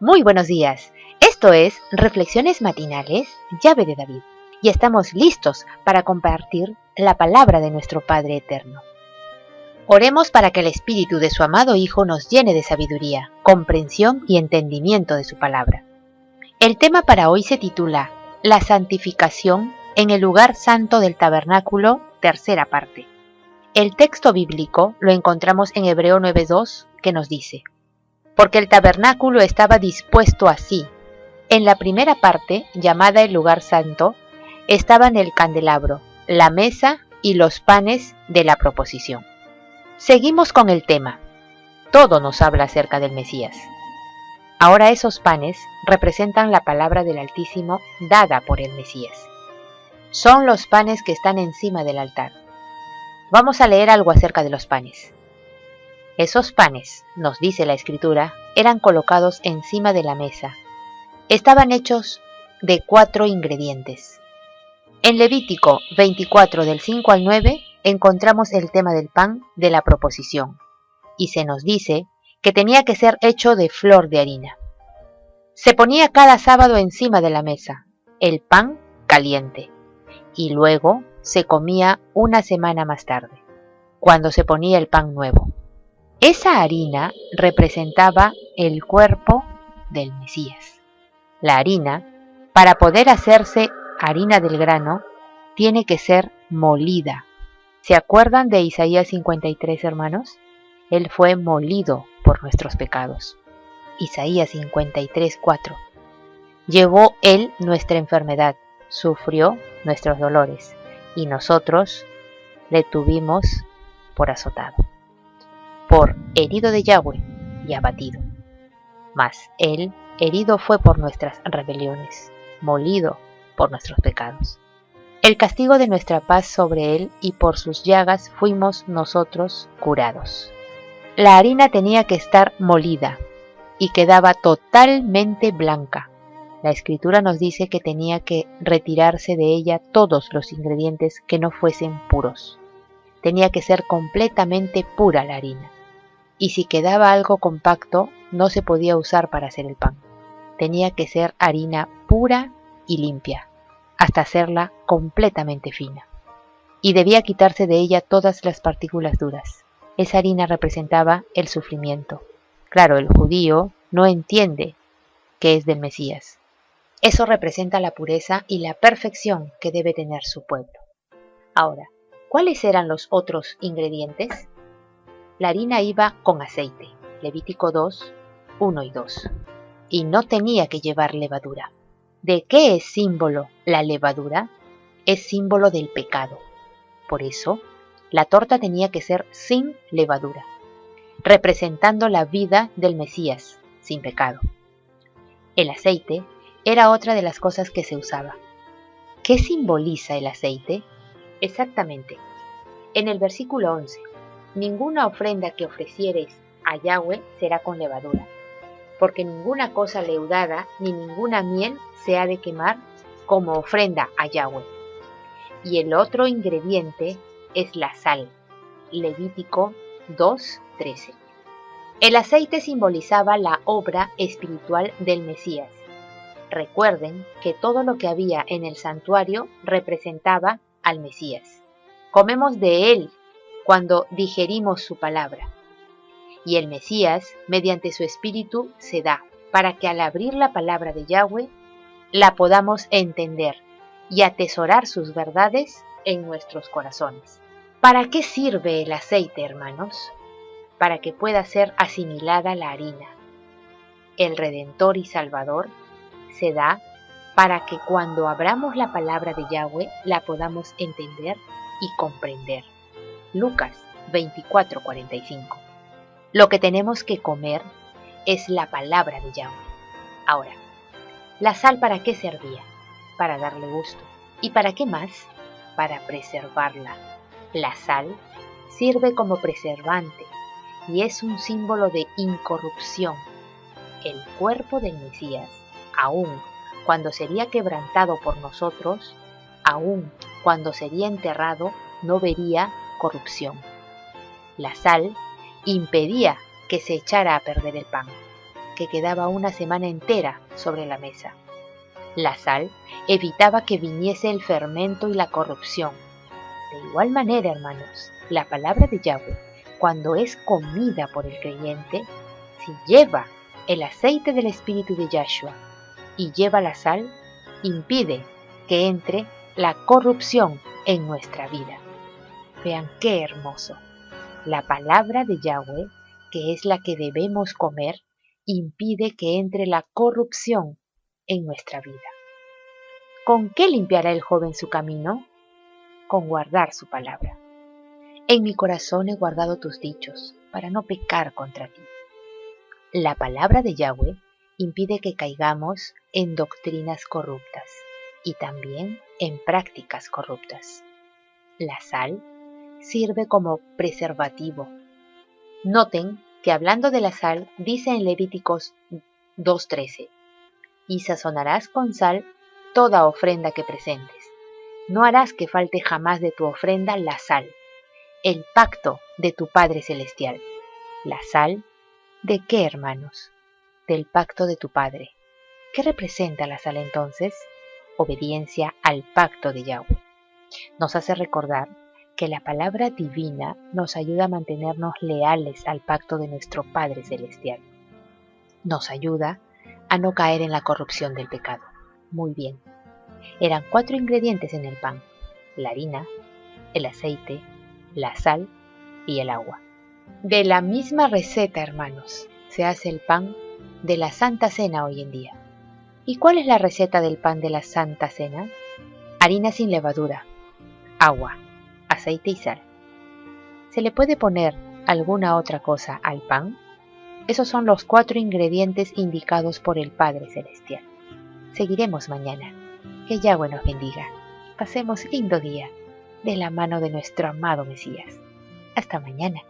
Muy buenos días. Esto es Reflexiones Matinales, Llave de David. Y estamos listos para compartir la palabra de nuestro Padre Eterno. Oremos para que el Espíritu de su amado Hijo nos llene de sabiduría, comprensión y entendimiento de su palabra. El tema para hoy se titula La santificación en el lugar santo del tabernáculo, tercera parte. El texto bíblico lo encontramos en Hebreo 9:2, que nos dice: porque el tabernáculo estaba dispuesto así. En la primera parte, llamada el lugar santo, estaban el candelabro, la mesa y los panes de la proposición. Seguimos con el tema. Todo nos habla acerca del Mesías. Ahora esos panes representan la palabra del Altísimo dada por el Mesías. Son los panes que están encima del altar. Vamos a leer algo acerca de los panes. Esos panes, nos dice la Escritura, eran colocados encima de la mesa. Estaban hechos de 4 ingredientes. En Levítico 24 del 5 al 9 encontramos el tema del pan de la proposición y se nos dice que tenía que ser hecho de flor de harina. Se ponía cada sábado encima de la mesa el pan caliente y luego se comía una semana más tarde, cuando se ponía el pan nuevo. Esa harina representaba el cuerpo del Mesías. La harina, para poder hacerse harina del grano, tiene que ser molida. ¿Se acuerdan de Isaías 53, hermanos? Él fue molido por nuestros pecados. Isaías 53:4. Llevó él nuestra enfermedad, sufrió nuestros dolores, y nosotros le tuvimos por azotado, por herido de Yahweh y abatido. Mas él herido fue por nuestras rebeliones, molido por nuestros pecados. El castigo de nuestra paz sobre él, y por sus llagas fuimos nosotros curados. La harina tenía que estar molida y quedaba totalmente blanca. La Escritura nos dice que tenía que retirarse de ella todos los ingredientes que no fuesen puros. Tenía que ser completamente pura la harina. Y si quedaba algo compacto, no se podía usar para hacer el pan. Tenía que ser harina pura y limpia, hasta hacerla completamente fina. Y debía quitarse de ella todas las partículas duras. Esa harina representaba el sufrimiento. Claro, el judío no entiende que es del Mesías. Eso representa la pureza y la perfección que debe tener su pueblo. Ahora, ¿cuáles eran los otros ingredientes? La harina iba con aceite, Levítico 2, 1 y 2, y no tenía que llevar levadura. ¿De qué es símbolo la levadura? Es símbolo del pecado. Por eso, la torta tenía que ser sin levadura, representando la vida del Mesías, sin pecado. El aceite era otra de las cosas que se usaba. ¿Qué simboliza el aceite? Exactamente. En el versículo 11, ninguna ofrenda que ofreciereis a Yahweh será con levadura, porque ninguna cosa leudada ni ninguna miel se ha de quemar como ofrenda a Yahweh. Y el otro ingrediente es la sal, Levítico 2:13. El aceite simbolizaba la obra espiritual del Mesías. Recuerden que todo lo que había en el santuario representaba al Mesías. Comemos de él cuando digerimos su palabra. Y el Mesías, mediante su espíritu, se da para que al abrir la palabra de Yahweh, la podamos entender y atesorar sus verdades en nuestros corazones. ¿Para qué sirve el aceite, hermanos? Para que pueda ser asimilada la harina. El Redentor y Salvador se da para que cuando abramos la palabra de Yahweh, la podamos entender y comprender. Lucas 24:45. Lo que tenemos que comer es la palabra de Yahweh. Ahora, ¿la sal para qué servía? Para darle gusto. ¿Y para qué más? Para preservarla. La sal sirve como preservante y es un símbolo de incorrupción. El cuerpo del Mesías, aun cuando sería quebrantado por nosotros, aun cuando sería enterrado, no vería corrupción. La sal impedía que se echara a perder el pan, que quedaba una semana entera sobre la mesa. La sal evitaba que viniese el fermento y la corrupción. De igual manera, hermanos, la palabra de Yahweh, cuando es comida por el creyente, si lleva el aceite del Espíritu de Yahshua y lleva la sal, impide que entre la corrupción en nuestra vida. Vean qué hermoso. La palabra de Yahweh, que es la que debemos comer, impide que entre la corrupción en nuestra vida. ¿Con qué limpiará el joven su camino? Con guardar su palabra. En mi corazón he guardado tus dichos, para no pecar contra ti. La palabra de Yahweh impide que caigamos en doctrinas corruptas y también en prácticas corruptas. La sal sirve como preservativo. Noten que hablando de la sal, dice en Levíticos 2:13, y sazonarás con sal toda ofrenda que presentes. No harás que falte jamás de tu ofrenda la sal, el pacto de tu Padre Celestial. ¿La sal de qué, hermanos? Del pacto de tu Padre. ¿Qué representa la sal entonces? Obediencia al pacto de Yahweh. Nos hace recordar que la palabra divina nos ayuda a mantenernos leales al pacto de nuestro Padre Celestial. Nos ayuda a no caer en la corrupción del pecado. Muy bien. Eran 4 ingredientes en el pan: la harina, el aceite, la sal y el agua. De la misma receta, hermanos, se hace el pan de la Santa Cena hoy en día. ¿Y cuál es la receta del pan de la Santa Cena? Harina sin levadura, agua, aceite y sal. ¿Se le puede poner alguna otra cosa al pan? Esos son los 4 ingredientes indicados por el Padre Celestial. Seguiremos mañana. Que Yahweh nos bendiga. Pasemos lindo día de la mano de nuestro amado Mesías. Hasta mañana.